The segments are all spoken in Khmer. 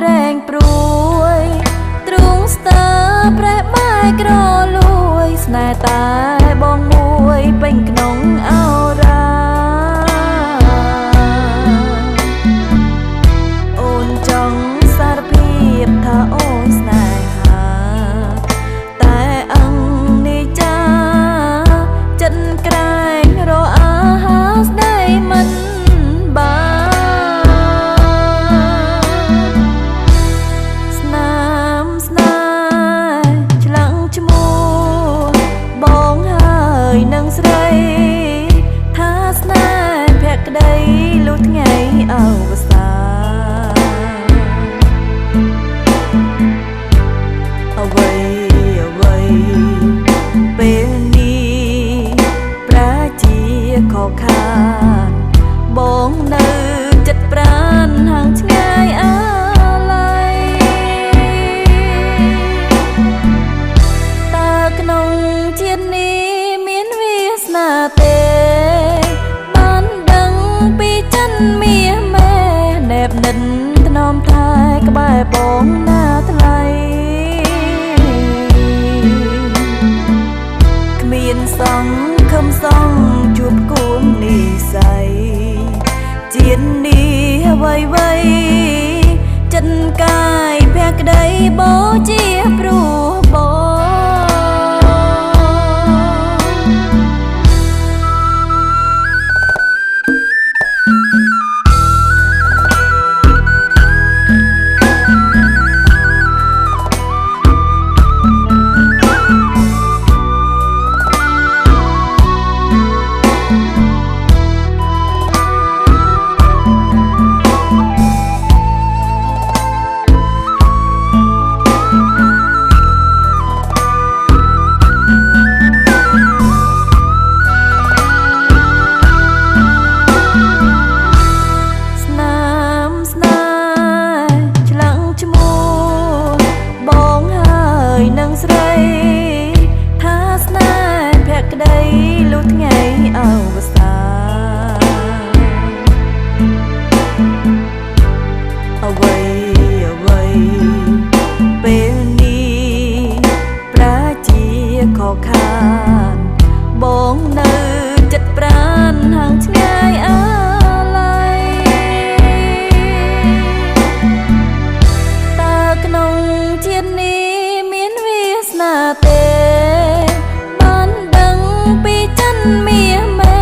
ត្រែងព្រួយទ្រង់ស្ទើប្រែបែកក្រលួយស្នេហ៍តែបងមួយពេញក្នុងអរាអូនចង់សារភាពថាអូនស្នេហាតែអង្គនេះចាចិនក្រែងរអាហាស្ដីមិននឹងស្រីថាស្នេហ៍ភក្តីលុះថ្ងៃអវសាអ្វីពេលនេះប្រាជាខកខានបងនៅចិត្តប្រានห่างឆ្ងាយអាឡ័យតើក្នុងជាតិនេះទេបានដឹងពីចិនមាសមេណែបនិនថ្នមថែក្បែរបងណាថ្លៃគ្មានសង្ឃឹមសងជួបគួមនិស័យជាតិនេះអ្វីចិនកាយភក្តីបូជាព្រោះបងនឹងស្រីថាស្នេហ៍ភក្តីលុះថ្ងៃអវសាអ្វីពេលនេះប្រាជាខកខានបងនៅចិត្តប្រានห่างឆ្ងាយអាឡ័យតើក្នុងជាតិនេះទេបានដឹងពីចិនមាសមេ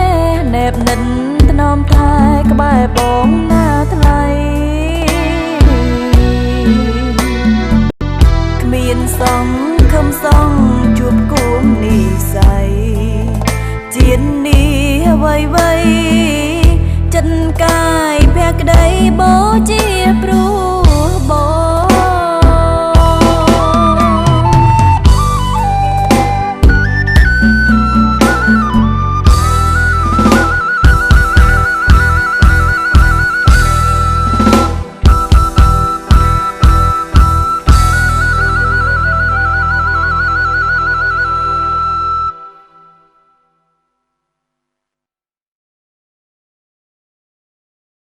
ណែបនិនថ្នមថែក្បែរបងណាថ្លៃគ្មានសង្ឃឹមសងជួបគួមនិស័យជាតិនេះអ្វីចិនកាយភក្តីបង